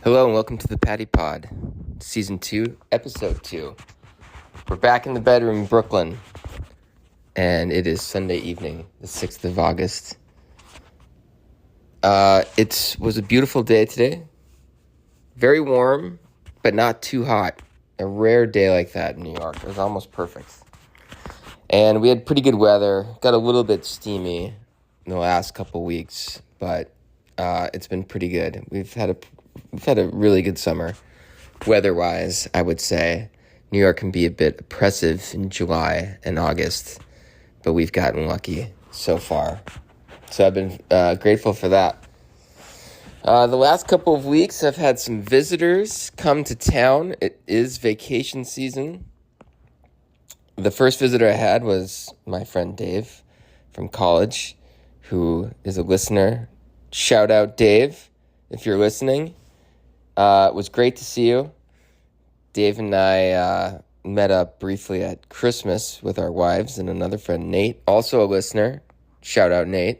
Hello and welcome to the Patty Pod, Season 2, Episode 2. We're back in the bedroom in Brooklyn, and it is Sunday evening, the 6th of August. It was a beautiful day today. Very warm, but not too hot. A rare day like that in New York. It was almost perfect. And we had pretty good weather. Got a little bit steamy in the last couple weeks, but it's been pretty good. We've had a really good summer, weather-wise, I would say. New York can be a bit oppressive in July and August, but we've gotten lucky so far. So I've been grateful for that. The last couple of weeks, I've had some visitors come to town. It is vacation season. The first visitor I had was my friend Dave from college, who is a listener. Shout out, Dave, if you're listening. It was great to see you. Dave and I met up briefly at Christmas with our wives and another friend, Nate, also a listener. Shout out, Nate,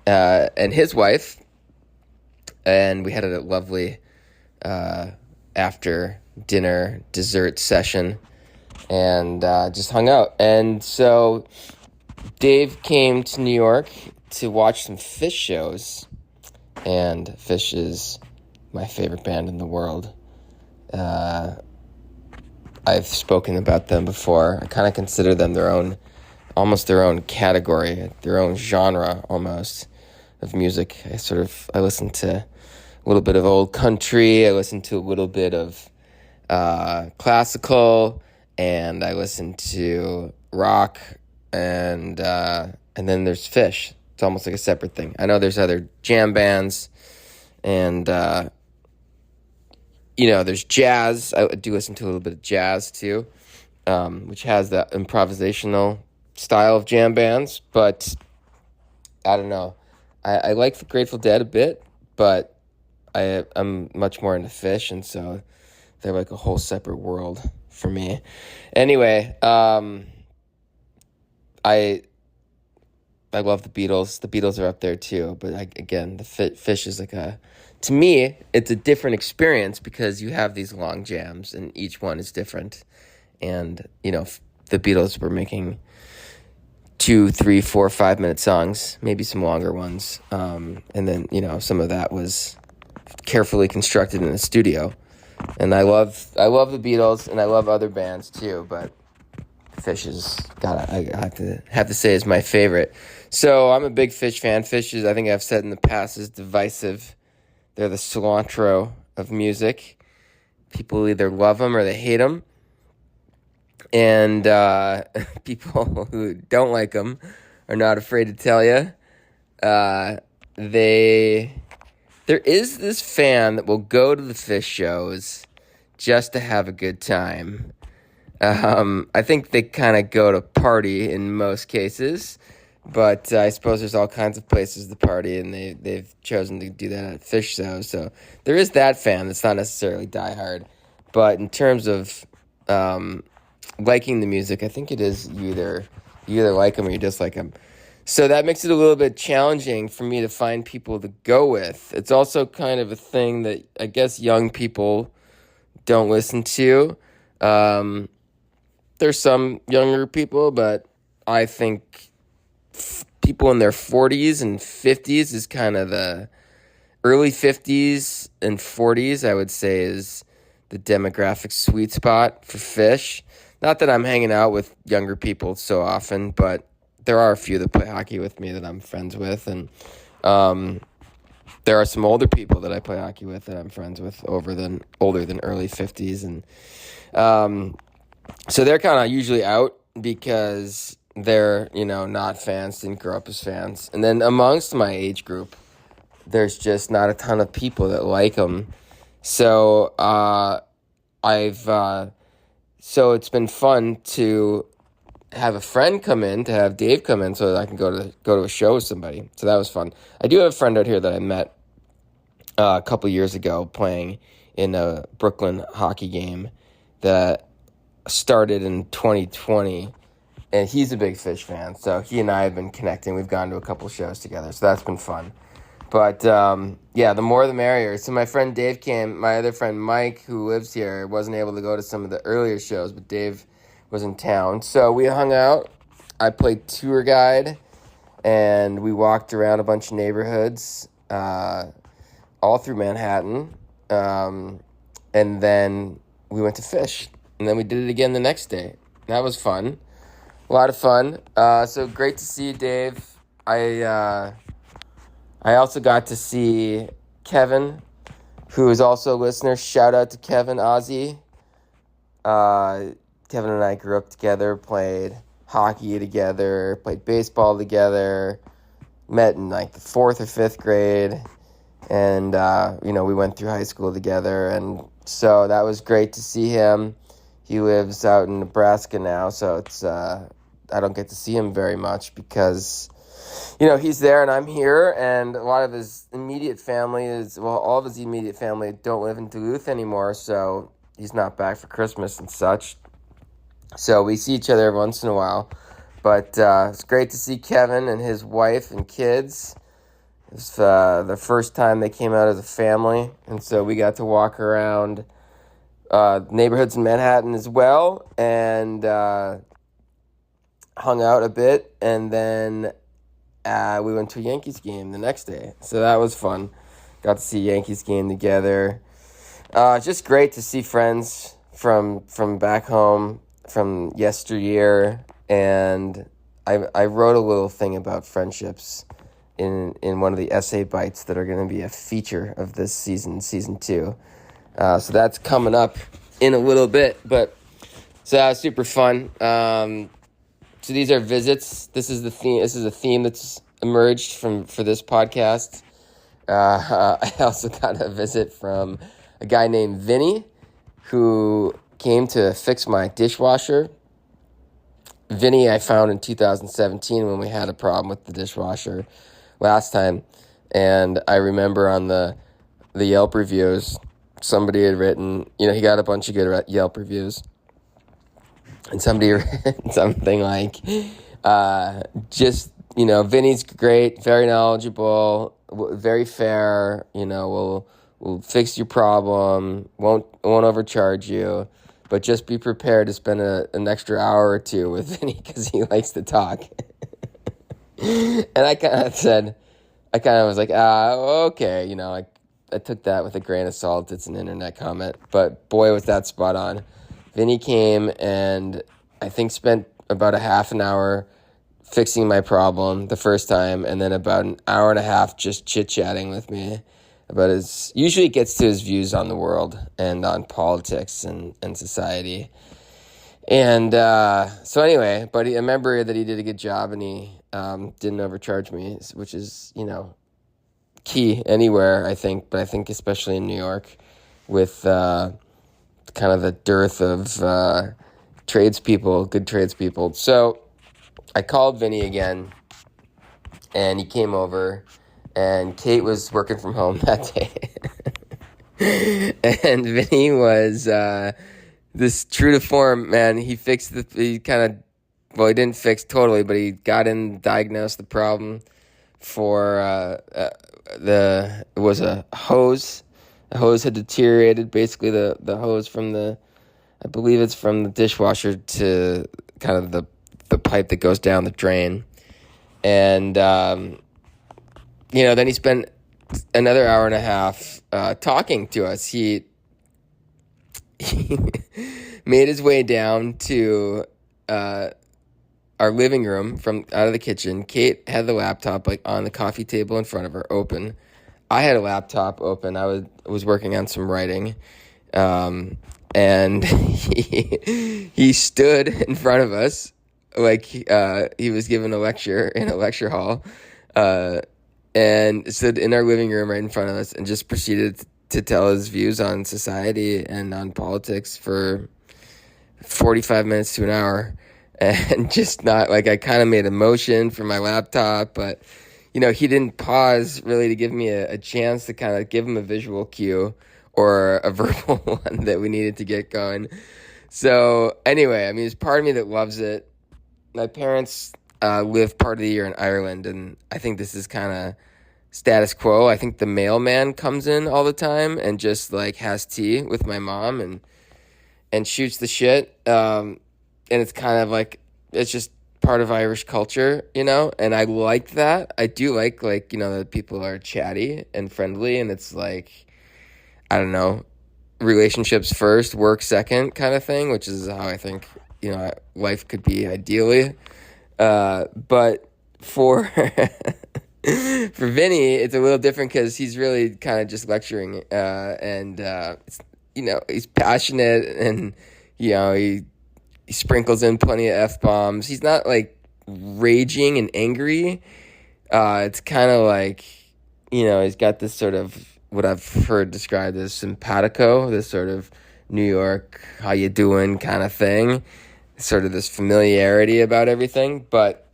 and his wife. And we had a lovely after dinner dessert session and just hung out. And so Dave came to New York to watch some Phish shows, and Phish is my favorite band in the world. I've spoken about them before. I kind of consider them almost their own category, their own genre almost of music. I listen to a little bit of old country. I listen to a little bit of classical, and I listen to rock, and then there's Phish. It's almost like a separate thing. I know there's other jam bands, and there's jazz. I do listen to a little bit of jazz too, which has that improvisational style of jam bands. But I don't know. I like the Grateful Dead a bit, but I'm much more into Phish, and so they're like a whole separate world for me. Anyway, I love the Beatles. The Beatles are up there too, but again, the Phish is to me, it's a different experience because you have these long jams and each one is different. And, the Beatles were making 2, 3, 4, 5-minute songs, maybe some longer ones. And then, some of that was carefully constructed in the studio. And I love the Beatles, and I love other bands too, but Phish I have to say is my favorite. So I'm a big Phish fan. Phish is, I think I've said in the past, is divisive. They're the cilantro of music. People either love them or they hate them. And people who don't like them are not afraid to tell you. There is this fan that will go to the Phish shows just to have a good time. I think they kind of go to party in most cases. But I suppose there's all kinds of places to party, and they've chosen to do that at Phish shows. So there is that fan that's not necessarily diehard. But in terms of liking the music, I think it is you either like them or you dislike them. So that makes it a little bit challenging for me to find people to go with. It's also kind of a thing that I guess young people don't listen to. There's some younger people, but I think people in their 40s and 50s is kind of the early 50s and 40s, I would say, is the demographic sweet spot for Phish. Not that I'm hanging out with younger people so often, but there are a few that play hockey with me that I'm friends with, and there are some older people that I play hockey with that I'm friends with older than early 50s, and so they're kind of usually out because they're, not fans, didn't grow up as fans. And then amongst my age group, there's just not a ton of people that like them. So so it's been fun to have a friend come in, to have Dave come in so that I can go to a show with somebody. So that was fun. I do have a friend out here that I met a couple years ago playing in a Brooklyn hockey game that started in 2020. And he's a big Phish fan, so he and I have been connecting. We've gone to a couple shows together, so that's been fun. But yeah, the more the merrier. So my friend Dave came. My other friend Mike, who lives here, wasn't able to go to some of the earlier shows, but Dave was in town. So we hung out. I played tour guide, and we walked around a bunch of neighborhoods, all through Manhattan. And then we went to fish, and then we did it again the next day. That was fun. A lot of fun. So great to see you, Dave. I also got to see Kevin, who is also a listener. Shout out to Kevin Ozzie. Kevin and I grew up together, played hockey together, played baseball together, met in like the 4th or 5th grade, and we went through high school together, and so that was great to see him. He lives out in Nebraska now, so it's I don't get to see him very much because he's there and I'm here, and a lot of his immediate family all of his immediate family don't live in Duluth anymore, so he's not back for Christmas and such. So we see each other every once in a while. But it's great to see Kevin and his wife and kids. It's the first time they came out as a family, and so we got to walk around neighborhoods in Manhattan as well, and hung out a bit, and then we went to a Yankees game the next day. So that was fun. Got to see a Yankees game together. Just great to see friends from back home, from yesteryear. And I wrote a little thing about friendships in one of the essay bites that are going to be a feature of this season 2. So that's coming up in a little bit. But so that was super fun. So these are visits. This is the theme. This is a theme that's emerged for this podcast. I also got a visit from a guy named Vinny, who came to fix my dishwasher. Vinny I found in 2017 when we had a problem with the dishwasher last time. And I remember on the Yelp reviews, somebody had written, he got a bunch of good Yelp reviews. And somebody written something like, Vinny's great, very knowledgeable, very fair, we'll fix your problem, won't overcharge you, but just be prepared to spend an extra hour or two with Vinny because he likes to talk. And I kind of was like, okay, I took that with a grain of salt. It's an internet comment, but boy, was that spot on. Vinny came and I think spent about a half an hour fixing my problem the first time, and then about an hour and a half just chit-chatting with me about usually gets to his views on the world and on politics and society. And so anyway, but I remember that he did a good job, and he didn't overcharge me, which is, key anywhere, I think, but I think especially in New York with kind of the dearth of good tradespeople. So I called Vinny again, and he came over, and Kate was working from home that day. And Vinny was this true to form, man. He fixed he didn't fix totally, but he got in, diagnosed the problem for it was a hose. The hose had deteriorated, basically the hose from I believe it's from the dishwasher to kind of the pipe that goes down the drain. And, then he spent another hour and a half talking to us. He made his way down to our living room from out of the kitchen. Kate had the laptop on the coffee table in front of her open. I had a laptop open. I was working on some writing. And he stood in front of us like he was giving a lecture in a lecture hall, and stood in our living room right in front of us and just proceeded to tell his views on society and on politics for 45 minutes to an hour. And just not I kind of made a motion for my laptop, but he didn't pause really to give me a chance to kind of give him a visual cue or a verbal one that we needed to get going. So anyway, there's part of me that loves it. My parents live part of the year in Ireland, and I think this is kind of status quo. I think the mailman comes in all the time and just like has tea with my mom and shoots the shit. And it's kind of like, it's just part of Irish culture, and I like that. I do like, that people are chatty and friendly, and it's like, I don't know, relationships first, work second kind of thing, which is how I think, life could be ideally. But for for Vinny, it's a little different because he's really kind of just lecturing, and he's passionate, and he sprinkles in plenty of F-bombs. He's not like raging and angry. It's kind of like, he's got this sort of what I've heard described as simpatico, this sort of New York, how you doing kind of thing, sort of this familiarity about everything. But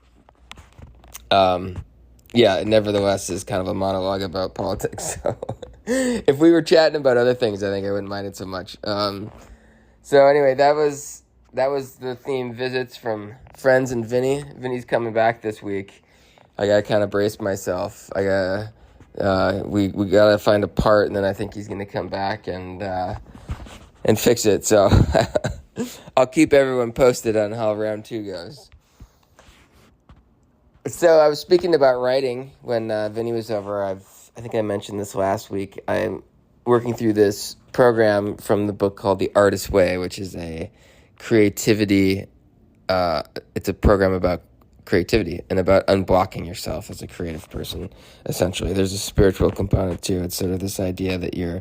yeah, it nevertheless is kind of a monologue about politics. So if we were chatting about other things, I think I wouldn't mind it so much. So anyway, that was the theme, visits from friends and Vinny. Vinny's coming back this week. I gotta kind of brace myself. We gotta find a part, and then I think he's gonna come back and fix it. So I'll keep everyone posted on how round 2 goes. So I was speaking about writing when Vinny was over. I think I mentioned this last week. I'm working through this program from the book called The Artist's Way, which is a creativity. It's a program about creativity and about unblocking yourself as a creative person. Essentially, there's a spiritual component too. It's sort of this idea that you're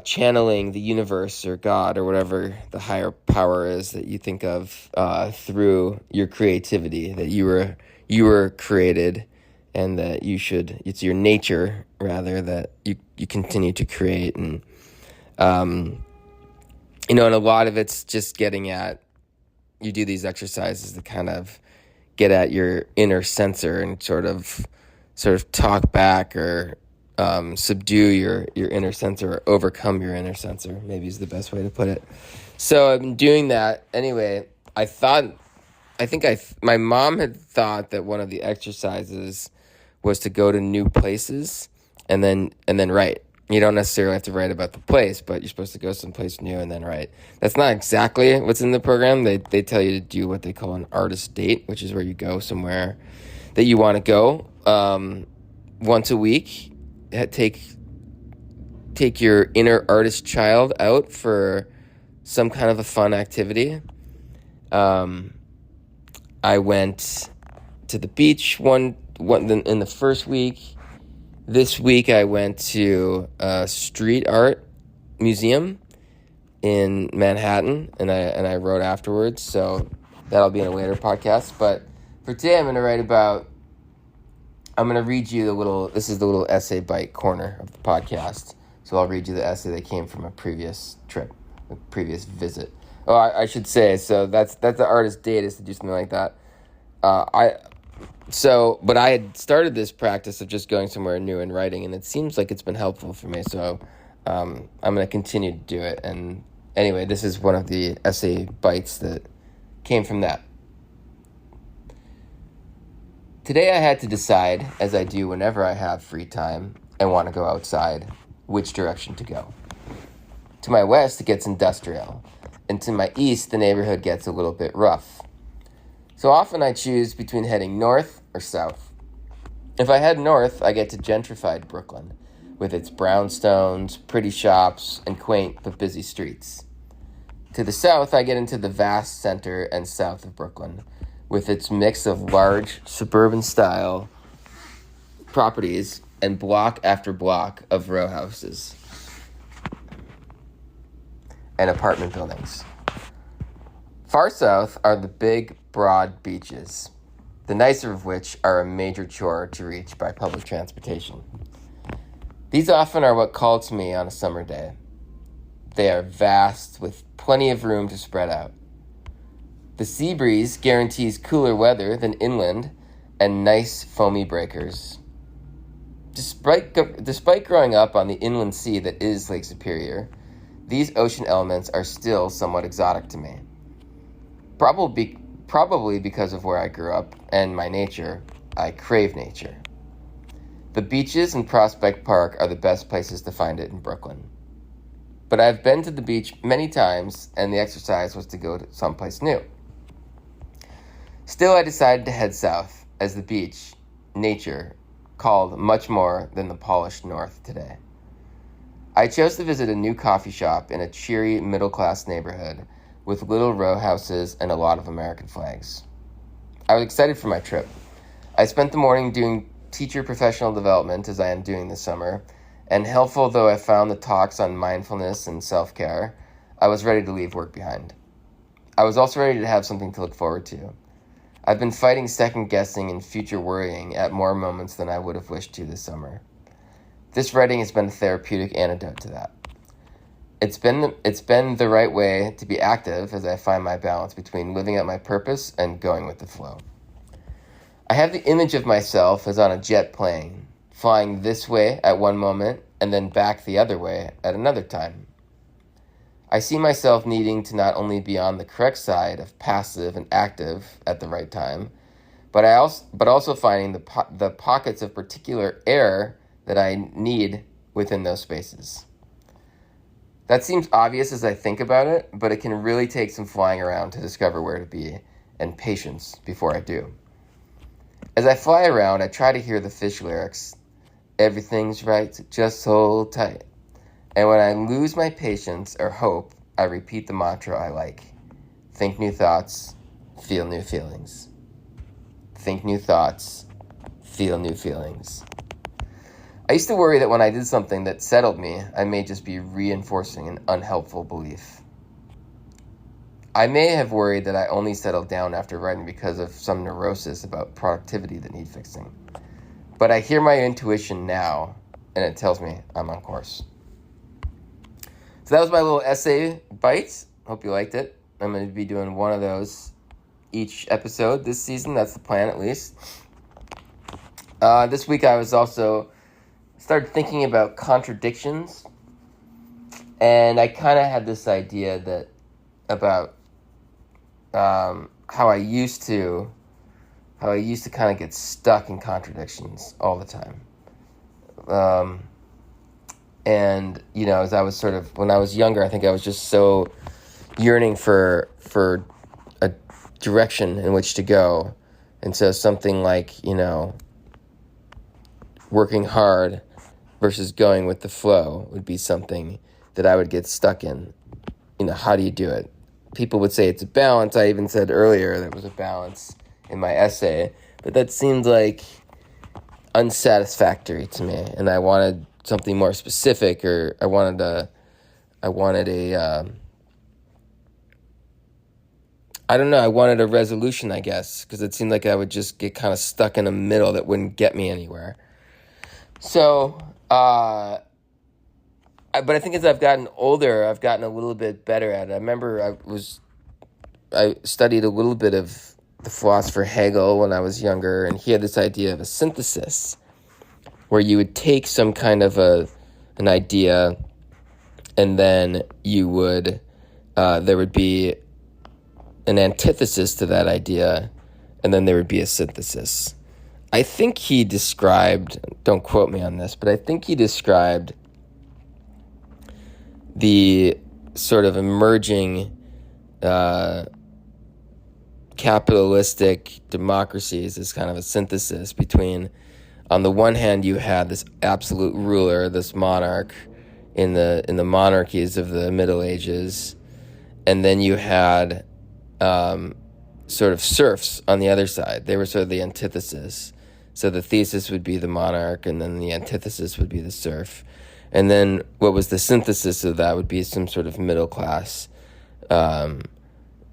channeling the universe or God or whatever the higher power is that you think of through your creativity, that you were created, and that it's your nature rather, that you continue to create. And and a lot of it's just getting at, you do these exercises to kind of get at your inner censor and sort of talk back or subdue your inner censor, or overcome your inner censor, maybe is the best way to put it. So I've been doing that. Anyway, my mom had thought that one of the exercises was to go to new places and then write. You don't necessarily have to write about the place, but you're supposed to go someplace new and then write. That's not exactly what's in the program. They tell you to do what they call an artist date, which is where you go somewhere that you want to go once a week. Take your inner artist child out for some kind of a fun activity. I went to the beach one in the first week. This week I went to a street art museum in Manhattan, and I wrote afterwards. So that'll be in a later podcast. But for today, I'm going to read you this is the little essay bite corner of the podcast. So I'll read you the essay that came from a previous trip, a previous visit. Oh, I should say, so that's the artist date, is to do something like that. But I had started this practice of just going somewhere new and writing, and it seems like it's been helpful for me. So I'm going to continue to do it. And anyway, this is one of the essay bites that came from that. Today I had to decide, as I do whenever I have free time and want to go outside, which direction to go. To my west, it gets industrial, and to my east, the neighborhood gets a little bit rough. So often I choose between heading north or south. If I head north, I get to gentrified Brooklyn, with its brownstones, pretty shops, and quaint but busy streets. To the south, I get into the vast center and south of Brooklyn, with its mix of large suburban-style properties and block after block of row houses and apartment buildings. Far south are the big, broad beaches, the nicer of which are a major chore to reach by public transportation. These often are what call to me on a summer day. They are vast, with plenty of room to spread out. The sea breeze guarantees cooler weather than inland and nice foamy breakers. Despite growing up on the inland sea that is Lake Superior, these ocean elements are still somewhat exotic to me. Probably because of where I grew up and my nature, I crave nature. The beaches in Prospect Park are the best places to find it in Brooklyn. But I've been to the beach many times, and the exercise was to go to someplace new. Still, I decided to head south, as the beach, nature, called much more than the polished north today. I chose to visit a new coffee shop in a cheery middle-class neighborhood with little row houses and a lot of American flags. I was excited for my trip. I spent the morning doing teacher professional development, as I am doing this summer, and helpful though I found the talks on mindfulness and self-care, I was ready to leave work behind. I was also ready to have something to look forward to. I've been fighting second-guessing and future worrying at more moments than I would have wished to this summer. This writing has been a therapeutic antidote to that. It's been the right way to be active as I find my balance between living out my purpose and going with the flow. I have the image of myself as on a jet plane, flying this way at one moment and then back the other way at another time. I see myself needing to not only be on the correct side of passive and active at the right time, but also finding the pockets of particular air that I need within those spaces. That seems obvious as I think about it, but it can really take some flying around to discover where to be and patience before I do. As I fly around, I try to hear the Fish lyrics, "Everything's right, just hold tight." And when I lose my patience or hope, I repeat the mantra I like. Think new thoughts, feel new feelings. Think new thoughts, feel new feelings. I used to worry that when I did something that settled me, I may just be reinforcing an unhelpful belief. I may have worried that I only settled down after writing because of some neurosis about productivity that need fixing. But I hear my intuition now, and it tells me I'm on course. So that was my little essay bite. Hope you liked it. I'm going to be doing one of those each episode this season. That's the plan, at least. This week I was also started thinking about contradictions, and I kind of had this idea that about how I used to kind of get stuck in contradictions all the time. And, as I was when I was younger, I think I was just so yearning for a direction in which to go. And so something like, working hard versus going with the flow would be something that I would get stuck in. How do you do it? People would say it's a balance. I even said earlier there was a balance in my essay, but that seemed like unsatisfactory to me, and I wanted something more specific, or I wanted a resolution, I guess, because it seemed like I would just get kind of stuck in the middle that wouldn't get me anywhere. So, but I think as I've gotten older, I've gotten a little bit better at it. I remember I studied a little bit of the philosopher Hegel when I was younger, and he had this idea of a synthesis, where you would take some kind of an idea, and then you would there would be an antithesis to that idea, and then there would be a synthesis. I think he described, don't quote me on this, but I think he described the sort of emerging capitalistic democracies as kind of a synthesis between, on the one hand, you had this absolute ruler, this monarch in the monarchies of the Middle Ages, and then you had sort of serfs on the other side. They were sort of the antithesis. So the thesis would be the monarch, and then the antithesis would be the serf. And then what was the synthesis of that would be some sort of middle class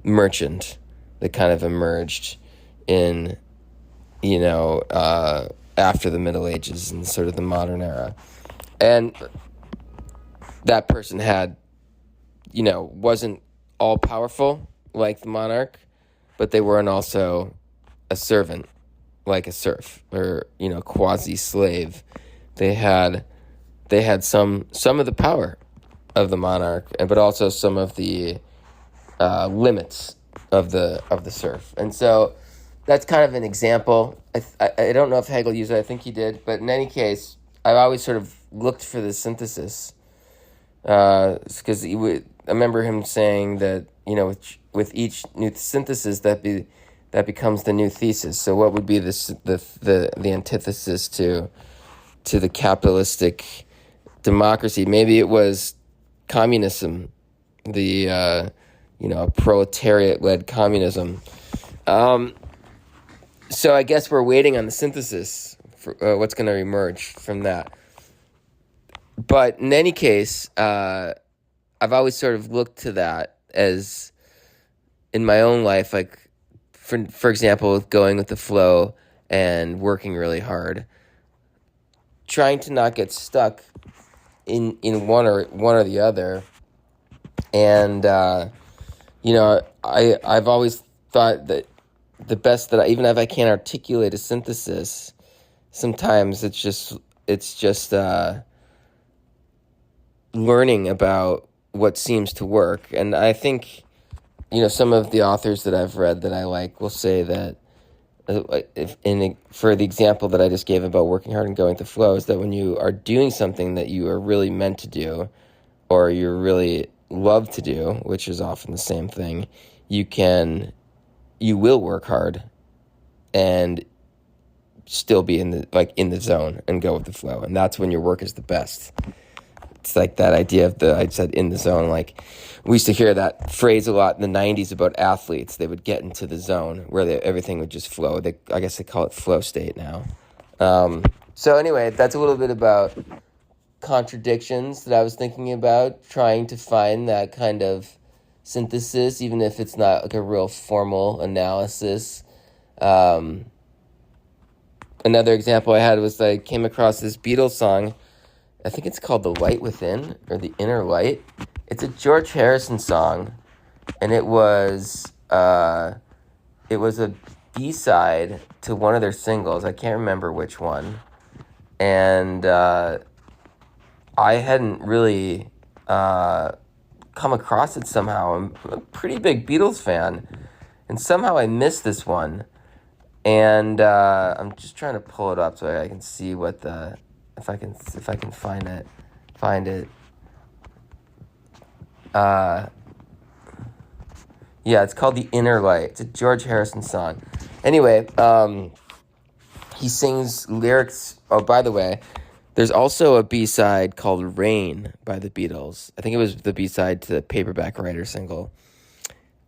merchant that kind of emerged in, after the Middle Ages and sort of the modern era. And that person had, wasn't all powerful like the monarch, but they weren't also a servant like a serf or, quasi-slave. They had some of the power of the monarch, but also some of the limits of the serf. And so that's kind of an example. I don't know if Hegel used it. I think he did. But in any case, I've always sort of looked for the synthesis. Because I remember him saying that, with each new synthesis that becomes the new thesis. So what would be the antithesis to the capitalistic democracy? Maybe it was communism, the proletariat-led communism. So I guess we're waiting on the synthesis for what's going to emerge from that. But in any case, I've always sort of looked to that as, in my own life, like, for example, going with the flow and working really hard, trying to not get stuck in one or the other. And I've always thought that the best that even if I can't articulate a synthesis, sometimes it's just learning about what seems to work. And I think, some of the authors that I've read that I like will say that, for the example that I just gave about working hard and going with the flow, is that when you are doing something that you are really meant to do, or you really love to do, which is often the same thing, you will work hard and still be in the zone and go with the flow. And that's when your work is the best. It's like that idea of I said in the zone. Like, we used to hear that phrase a lot in the 90s about athletes. They would get into the zone where everything would just flow. I guess they call it flow state now. So anyway, that's a little bit about contradictions that I was thinking about, trying to find that kind of synthesis, even if it's not like a real formal analysis. Another example I had was I came across this Beatles song. I think it's called The Light Within, or The Inner Light. It's a George Harrison song, and it was a B-side to one of their singles. I can't remember which one. And I hadn't really come across it somehow. I'm a pretty big Beatles fan, and somehow I missed this one. And I'm just trying to pull it up so I can see what if I can find it. Yeah, it's called The Inner Light. It's a George Harrison song. Anyway, he sings lyrics. Oh, by the way, there's also a B-side called Rain by the Beatles. I think it was the B-side to the Paperback Writer single.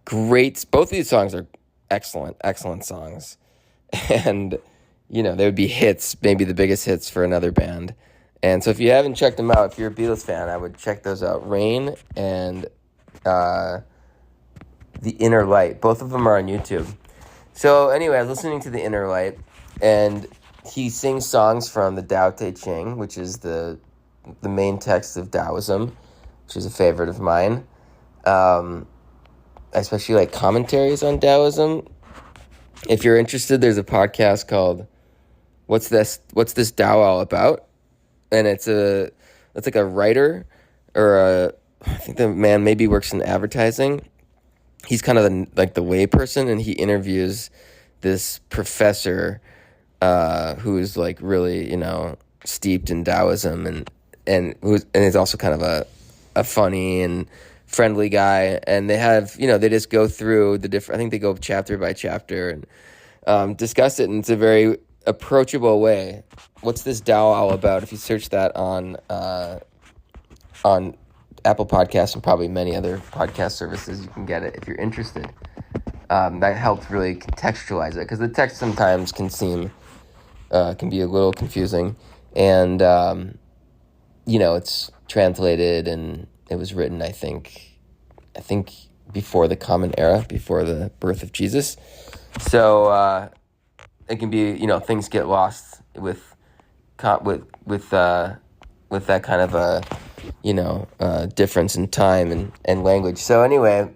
Great. Both of these songs are excellent songs. And, they would be hits, maybe the biggest hits for another band. And so if you haven't checked them out, if you're a Beatles fan, I would check those out. Rain and The Inner Light. Both of them are on YouTube. So anyway, I was listening to The Inner Light, and he sings songs from the Tao Te Ching, which is the main text of Taoism, which is a favorite of mine. I especially like commentaries on Taoism. If you're interested, there's a podcast called What's This Tao All About? And it's like a writer, or I think the man maybe works in advertising. He's kind of the lay person, and he interviews this professor who's like really, steeped in Taoism, and is also kind of a funny and friendly guy. And they have, they just go through the different, I think they go chapter by chapter and discuss it, and it's a very approachable way. What's this Tao all about? If you search that on Apple Podcasts and probably many other podcast services, you can get it if you're interested. That helped really contextualize it, because the text sometimes can be a little confusing, and it's translated, and it was written, I think before the Common Era, before the birth of Jesus. So it can be, things get lost with that kind of a difference in time and language. So anyway,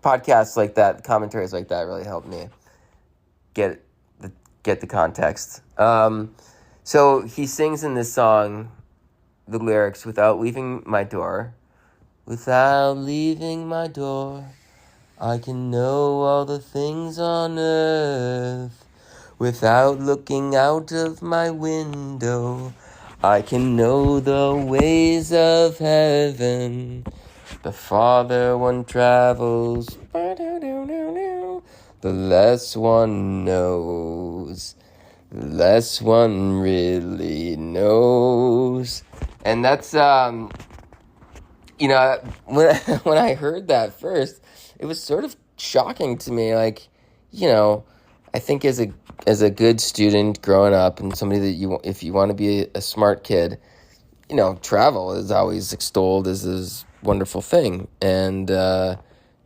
podcasts like that, commentaries like that, really helped me get the context. So he sings in this song the lyrics, without leaving my door, I can know all the things on earth without looking out of my window. I can know the ways of heaven. The farther one travels, the less one knows. The less one really knows. And that's, when when I heard that first, it was sort of shocking to me. Like, I think as a good student growing up and somebody that if you want to be a smart kid, travel is always extolled as this wonderful thing. And I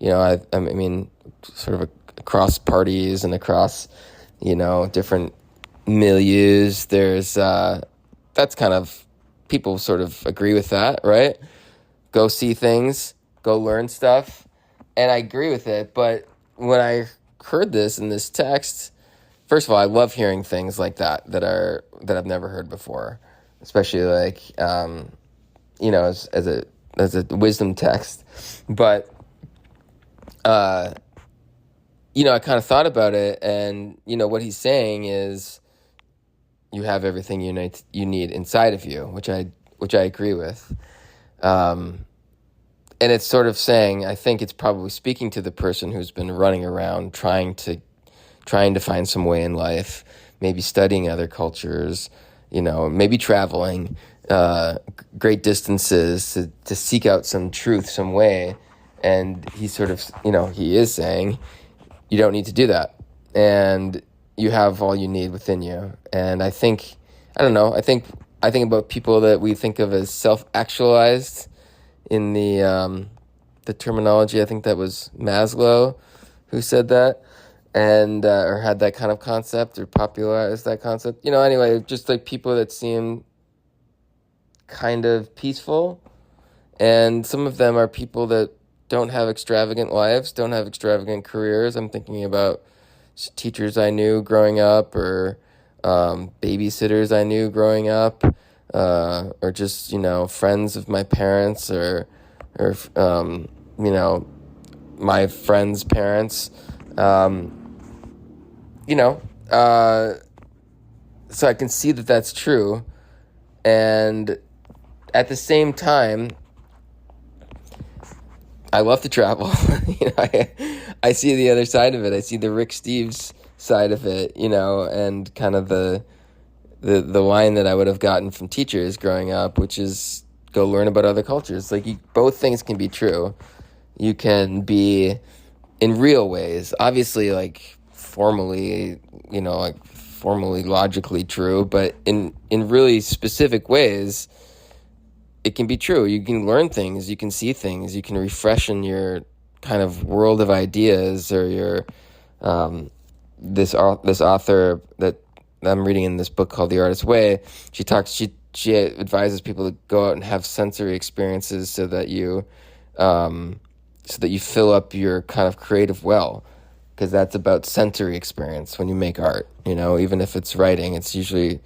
mean, sort of across parties and across different milieus, there's that's kind of, people sort of agree with that, right? Go see things, go learn stuff, and I agree with it. But when I heard this in this text, first of all, I love hearing things like that I've never heard before, especially like as a wisdom text. But I kind of thought about it, and what he's saying is you have everything you need inside of you, which I agree with. And it's sort of saying, I think it's probably speaking to the person who's been running around trying to find some way in life, maybe studying other cultures, maybe traveling great distances to seek out some truth, some way. And he sort of, he is saying, you don't need to do that. And you have all you need within you. And I think about people that we think of as self-actualized in the terminology. I think that was Maslow who said that, and or had that kind of concept, or popularized that concept. Anyway, just like people that seem kind of peaceful, and some of them are people that don't have extravagant lives, don't have extravagant careers. I'm thinking about teachers I knew growing up, or babysitters I knew growing up, or just friends of my parents, or my friends' parents. So I can see that that's true, and at the same time, I love to travel. I see the other side of it. I see the Rick Steves side of it, and kind of the line that I would have gotten from teachers growing up, which is go learn about other cultures. Like, both things can be true. You can be in real ways, obviously, like formally logically true, but in really specific ways, it can be true. You can learn things, you can see things, you can refreshen your kind of world of ideas, or your this author that I'm reading in this book called The Artist's Way. She advises people to go out and have sensory experiences so that you fill up your kind of creative well, because that's about sensory experience when you make art. Even if it's writing, it's usually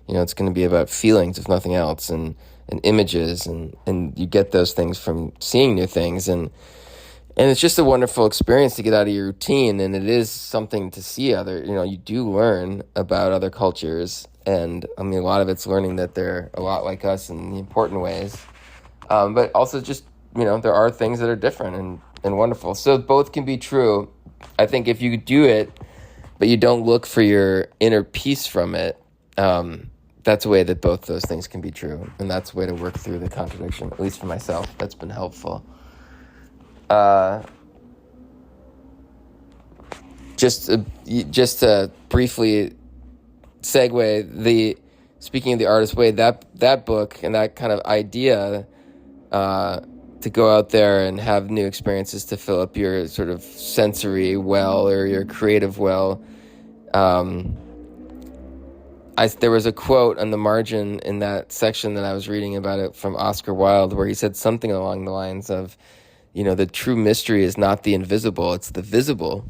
it's going to be about feelings, if nothing else, and images, and you get those things from seeing new things, and it's just a wonderful experience to get out of your routine. And it is something to see you do learn about other cultures, and I mean, a lot of it's learning that they're a lot like us in the important ways, but also just there are things that are different and wonderful. So both can be true. I think if you do it, but you don't look for your inner peace from it, that's a way that both those things can be true, and that's a way to work through the contradiction. At least for myself, that's been helpful. Just to briefly segue, speaking of The Artist's Way, that book and that kind of idea, to go out there and have new experiences to fill up your sort of sensory well, or your creative well. There was a quote on the margin in that section that I was reading about it from Oscar Wilde, where he said something along the lines of, the true mystery is not the invisible, it's the visible.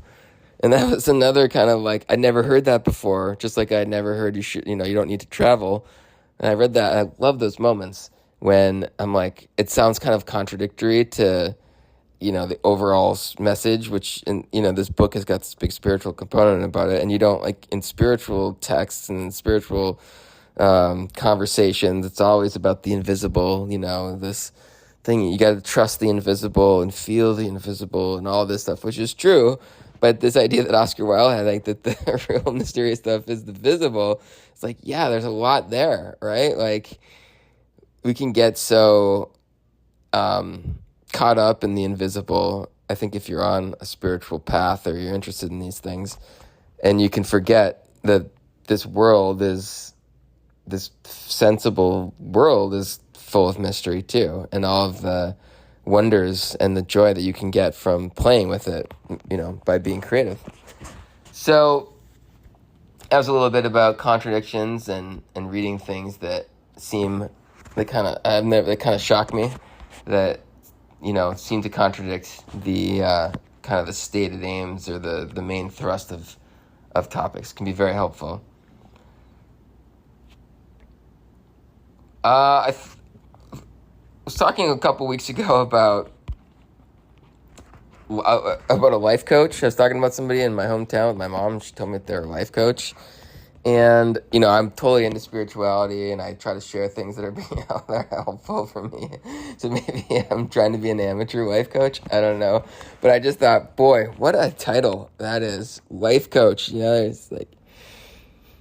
And that was another kind of like, I'd never heard that before, just like I'd never heard you don't need to travel. And I read that, and I love those moments when I'm like, it sounds kind of contradictory to the overall message, which, this book has got this big spiritual component about it. And you don't, like, in spiritual texts and spiritual conversations, it's always about the invisible, this thing. You got to trust the invisible and feel the invisible and all this stuff, which is true. But this idea that Oscar Wilde had, like, that the real mysterious stuff is the visible, it's like, yeah, there's a lot there, right? Like, we can get so caught up in the invisible, I think, if you're on a spiritual path or you're interested in these things, and you can forget that this sensible world is full of mystery too, and all of the wonders and the joy that you can get from playing with it, by being creative. So that was a little bit about contradictions and reading things that kind of shock me, that seem to contradict the kind of the stated aims or the main thrust of topics. Can be very helpful. I was talking a couple weeks ago about a life coach. I was talking about somebody in my hometown with my mom. She told me that they're a life coach. And, I'm totally into spirituality, and I try to share things that are helpful for me. So maybe I'm trying to be an amateur life coach. I don't know. But I just thought, boy, what a title that is. Life coach. It's like,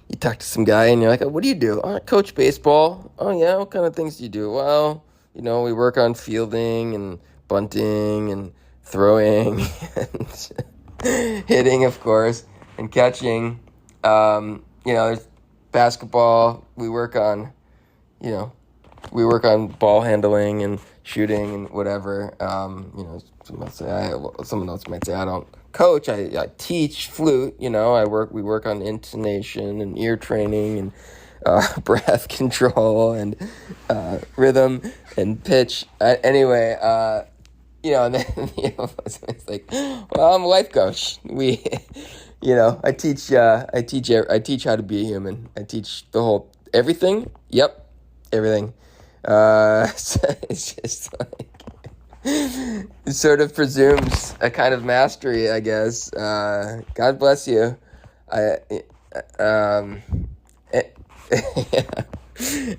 you talk to some guy and you're like, oh, what do you do? Oh, I coach baseball. Oh, yeah, what kind of things do you do? Well, we work on fielding and bunting and throwing and hitting, of course, and catching. There's basketball. We work on ball handling and shooting and whatever. Someone else might say I don't coach. I teach flute. We work on intonation and ear training and breath control and rhythm and pitch. Anyway, and then it's like, well, I'm a life coach. I teach how to be a human. I teach everything. Yep, everything. So it's just like, it sort of presumes a kind of mastery, I guess. God bless you.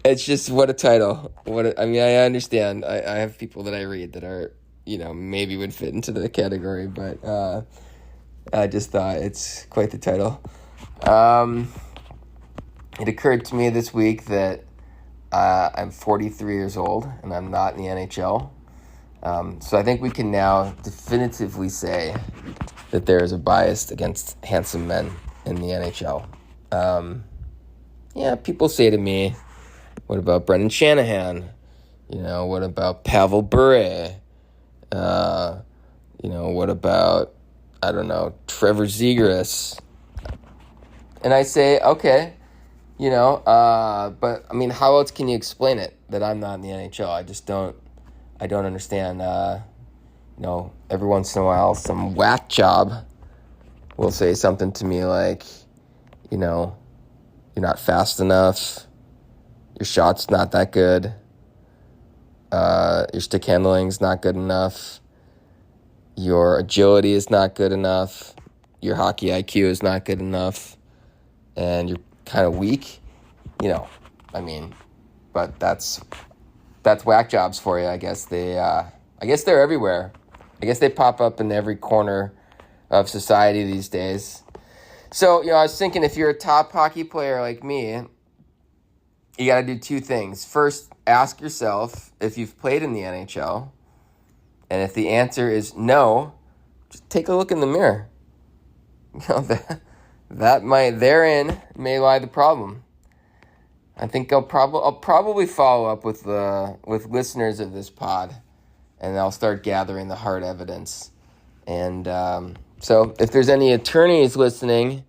It's just, what a title. I understand. I have people that I read that are, maybe would fit into the category, but I just thought it's quite the title. It occurred to me this week that I'm 43 years old and I'm not in the NHL. So I think we can now definitively say that there is a bias against handsome men in the NHL. People say to me, what about Brendan Shanahan? What about Pavel Bure? What about, I don't know, Trevor Zegras? And I say, okay, but I mean, how else can you explain it that I'm not in the NHL? I don't understand. Every once in a while, some whack job will say something to me like, you're not fast enough, your shot's not that good, your stick handling's not good enough, your agility is not good enough, your hockey IQ is not good enough, and you're kind of weak, but that's whack jobs for you. I guess they're everywhere. I guess they pop up in every corner of society these days. So, I was thinking, if you're a top hockey player like me, you got to do two things. First, ask yourself if you've played in the NHL. And if the answer is no, just take a look in the mirror. Therein may lie the problem. I think I'll probably follow up with listeners of this pod, and I'll start gathering the hard evidence. And so if there's any attorneys listening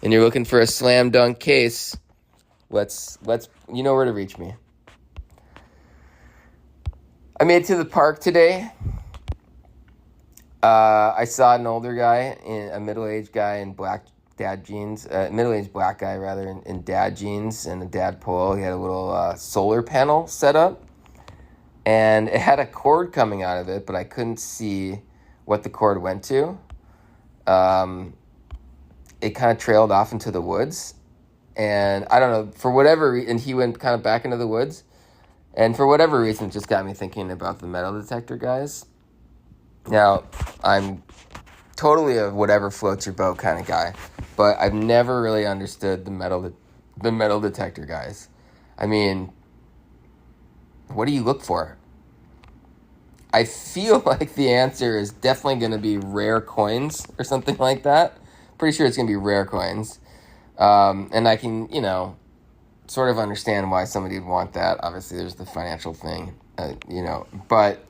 and you're looking for a slam dunk case, let's you know where to reach me. I made it to the park today. I saw an older guy, a middle-aged guy in black dad jeans, middle-aged black guy rather, in dad jeans and a dad polo. He had a little solar panel set up, and it had a cord coming out of it, but I couldn't see what the cord went to, it kind of trailed off into the woods. And I don't know, for whatever reason, he went kind of back into the woods. And for whatever reason, it just got me thinking about the metal detector guys. Now, I'm totally a whatever floats your boat kind of guy, but I've never really understood the metal detector guys. I mean, what do you look for? I feel like the answer is definitely going to be rare coins or something like that. Pretty sure it's going to be rare coins. And I can, sort of understand why somebody would want that. Obviously, there's the financial thing, but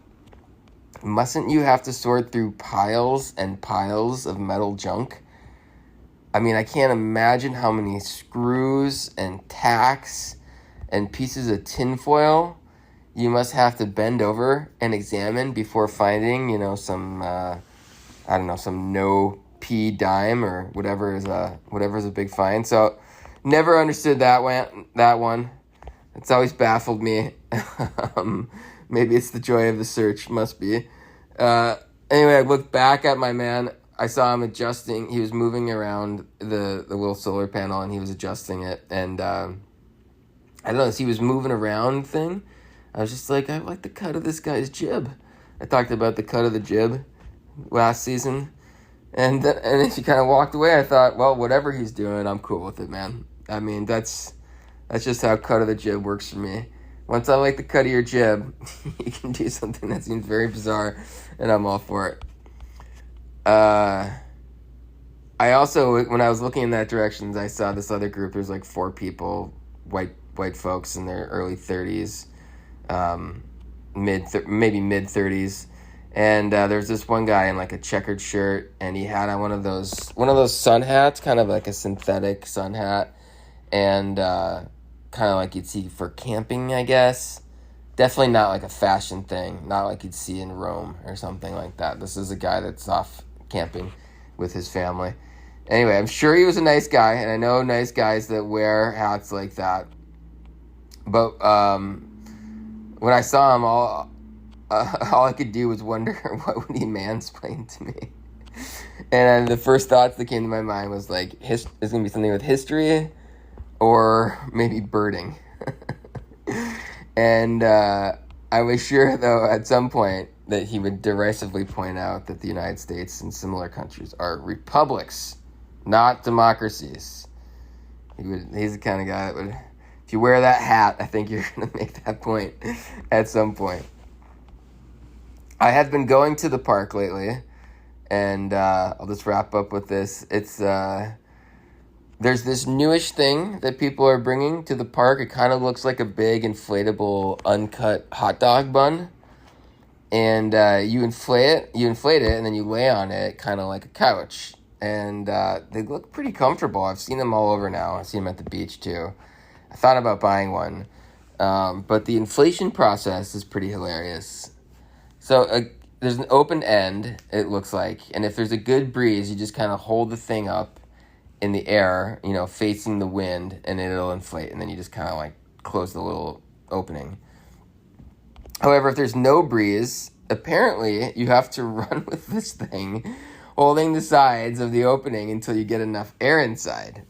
mustn't you have to sort through piles and piles of metal junk? I mean, I can't imagine how many screws and tacks and pieces of tinfoil you must have to bend over and examine before finding, some, some no P dime or whatever's a big find. So never understood that one. It's always baffled me. Maybe it's the joy of the search, must be. Anyway, I looked back at my man. I saw him adjusting. He was moving around the little solar panel, and he was adjusting it. And I don't know, as he was moving around thing, I was just like, I like the cut of this guy's jib. I talked about the cut of the jib last season. And as he kind of walked away, I thought, well, whatever he's doing, I'm cool with it, man. I mean, that's just how cut of the jib works for me. Once I like the cut of your jib, you can do something that seems very bizarre, and I'm all for it. I also, when I was looking in that direction, I saw this other group. There's like 4 people, white folks in their early 30s, maybe mid 30s. And there's this one guy in like a checkered shirt, and he had on one of those sun hats, kind of like a synthetic sun hat, and kind of like you'd see for camping, I guess. Definitely not like a fashion thing, not like you'd see in Rome or something like that. This is a guy that's off camping with his family. Anyway, I'm sure he was a nice guy, and I know nice guys that wear hats like that. But when I saw him, all I could do was wonder what would he mansplain to me. And the first thoughts that came to my mind was like, it's going to be something with history or maybe birding. And I was sure, though, at some point that he would derisively point out that the United States and similar countries are republics, not democracies. He's the kind of guy that would, if you wear that hat, I think you're going to make that point at some point. I have been going to the park lately, and I'll just wrap up with this. It's there's this newish thing that people are bringing to the park. It kind of looks like a big inflatable uncut hot dog bun, and you inflate it, and then you lay on it kind of like a couch, and they look pretty comfortable. I've seen them all over now. I've seen them at the beach too. I thought about buying one, but the inflation process is pretty hilarious. So there's an open end, it looks like, and if there's a good breeze, you just kind of hold the thing up in the air, facing the wind, and it'll inflate, and then you just kind of like close the little opening. However, if there's no breeze, apparently you have to run with this thing, holding the sides of the opening until you get enough air inside.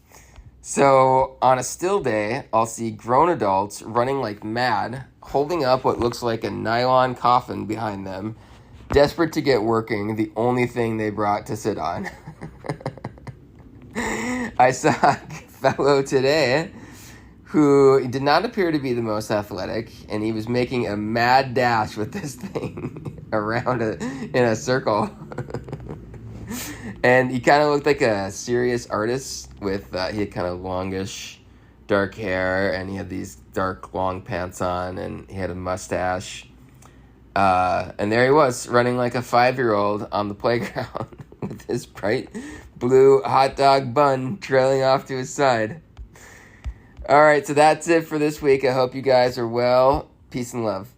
So on a still day, I'll see grown adults running like mad, holding up what looks like a nylon coffin behind them, desperate to get working, the only thing they brought to sit on. I saw a fellow today who did not appear to be the most athletic, and he was making a mad dash with this thing around in a circle. And he kind of looked like a serious artist with, he had kind of longish dark hair, and he had these dark long pants on, and he had a mustache. And there he was, running like a 5-year-old on the playground with his bright blue hot dog bun trailing off to his side. All right, so that's it for this week. I hope you guys are well. Peace and love.